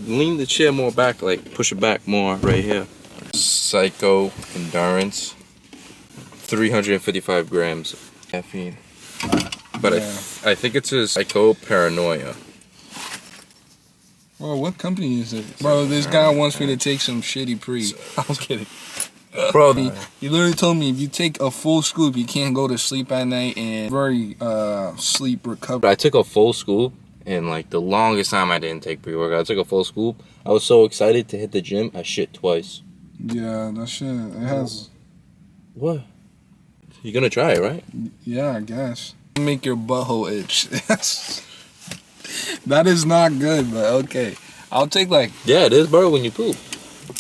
lean the chair more back, like push it back more right here. Psycho Endurance, 355 grams of caffeine. But yeah. I think it's a Psycho Paranoia. Bro, what company is it? Bro, this guy wants me to take some shitty pre. I was kidding. Bro, he literally told me if you take a full scoop, you can't go to sleep at night and very sleep recover. I took a full scoop, and like the longest time I didn't take pre-workout. I took a full scoop. I was so excited to hit the gym, I shit twice. Yeah, that shit, it has... What? You gonna try it, right? Yeah, I guess. Make your butthole itch. That is not good, but okay. I'll take like... Yeah, it is, bro, when you poop.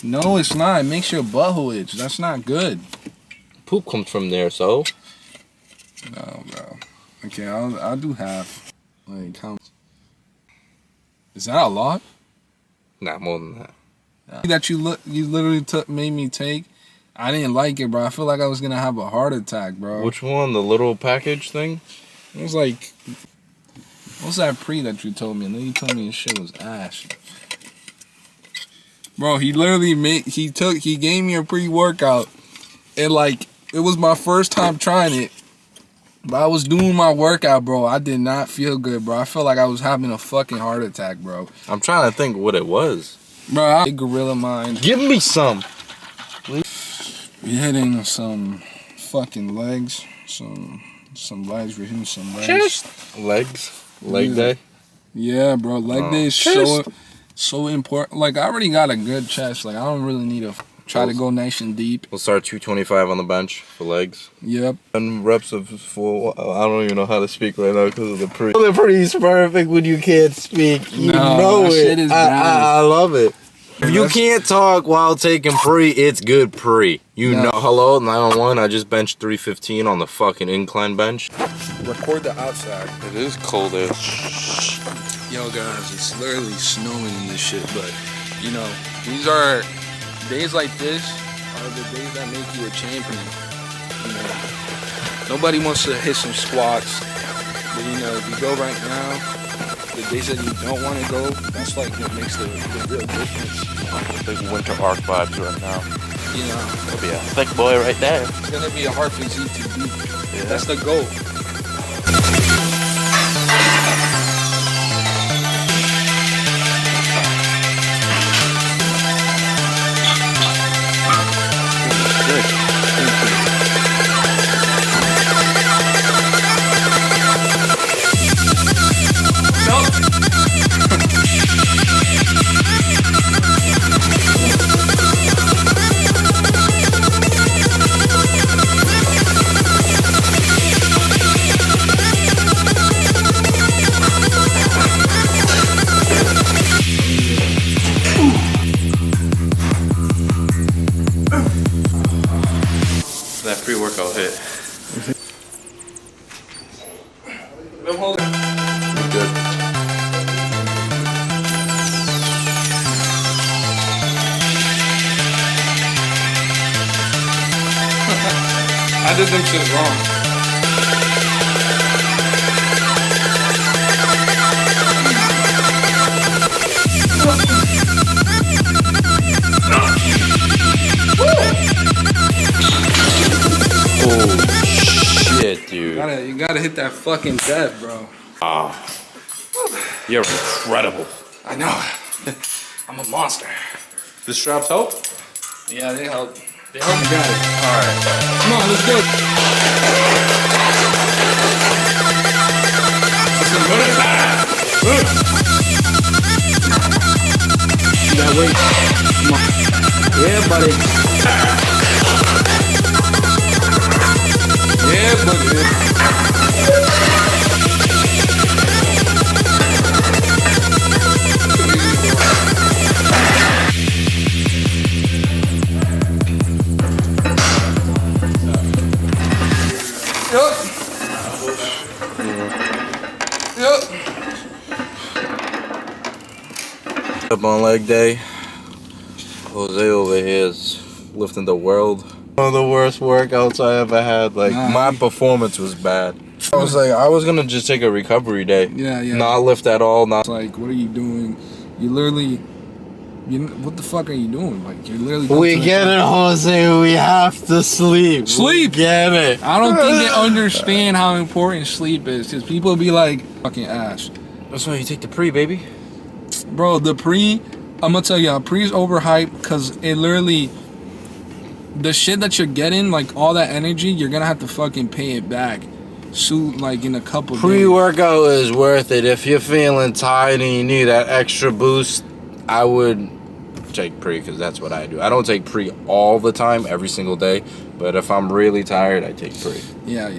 No, it's not. It makes your butthole itch. That's not good. Poop comes from there, so... No, bro. Okay, I'll do half. Like, how... Is that a lot? Not more than that. That you literally made me take. I didn't like it, bro. I feel like I was gonna have a heart attack, bro. Which one? The little package thing? It was like... What's that pre that you told me? And then you told me this shit was ash. Bro, he literally he gave me a pre-workout, and like it was my first time trying it. But I was doing my workout, bro. I did not feel good, bro. I felt like I was having a fucking heart attack, bro. I'm trying to think what it was. Bro, Gorilla Mind. Give me some. We hitting some fucking legs, some legs. We're hitting some legs. Chest. Legs. Leg day? Yeah, bro. Leg day is so important. Like, I already got a good chest. Like, I don't really need to try to go nice and deep. We'll start 225 on the bench for legs. Yep. And reps of full. I don't even know how to speak right now because of the pre. The pre's perfect when you can't speak. You know it. Shit is I love it. If you can't talk while taking pre, it's good pre. You know, hello, 901, I just benched 315 on the fucking incline bench. Record the outside. It is cold as Yo, guys, it's literally snowing in this shit, but, you know, these are, days like this are the days that make you a champion. You know, nobody wants to hit some squats, but, you know, if you go right now, the days that you don't want to go, that's like what makes the real difference. Big winter arc vibes right now. You know, it'll be a thick boy right there. It's gonna be a hard physique to beat. Yeah. That's the goal. That pre-workout hit. I'm holding. Good. I did them shit wrong. Oh shit, dude. You gotta hit that fucking depth, bro. Ah, you're incredible. I know. I'm a monster. The straps help? Yeah, they help. They help me got it. Alright. Come on, let's go. Yeah, wait. Come on. Yeah, buddy. Yeah, buddy. Up on leg day, Jose over here is lifting the world. One of the worst workouts I ever had. Like, my performance was bad. I was like, I was gonna just take a recovery day. Yeah. Not lift at all. Not like, what are you doing? You literally What the fuck are you doing? Like, you're literally. We get it, Jose. We have to sleep. Sleep. We get it. I don't think they understand how important sleep is. Because people be like, fucking ass. That's why you take the pre, baby. Bro, the pre, I'm gonna tell you, pre's overhyped because it literally, the shit that you're getting, like all that energy, you're gonna have to fucking pay it back. Like in a couple days. Pre-workout is worth it. If you're feeling tired and you need that extra boost, I would take pre, because that's what I do. I don't take pre all the time, every single day, but if I'm really tired, I take pre. Yeah.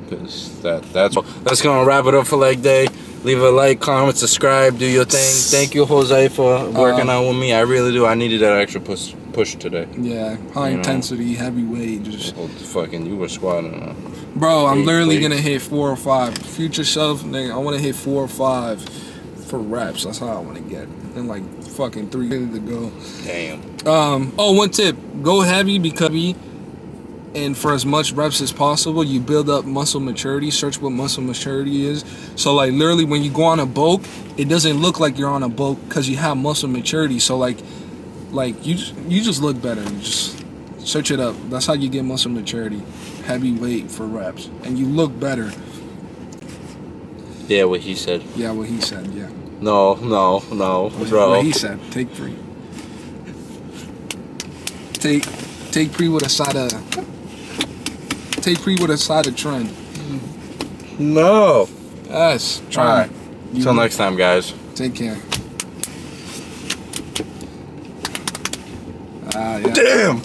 Because that's gonna wrap it up for leg day. Leave a like, comment, subscribe, do your thing. Thank you, Jose, for working out with me. I really do. I needed that extra push today. Yeah, high intensity, heavy weight. Just fucking, you were squatting. Bro, I'm literally gonna hit 4 or 5. Future self, nigga, I want to hit 4 or 5 for reps. That's how I want to get. And like fucking 3 minutes to go. Damn. Oh, one tip: go heavy because. And for as much reps as possible, you build up muscle maturity. Search what muscle maturity is. So like literally when you go on a bulk, it doesn't look like you're on a bulk because you have muscle maturity. So like you just look better. You just search it up. That's how you get muscle maturity. Heavy weight for reps, and you look better. Yeah, what he said. Yeah, what he said. Yeah. No, bro. What he said. Take pre. Take pre with a side of. Take pre with a side of trend. No. Yes. Try. All right. Until next time, guys. Take care. Yeah. Damn.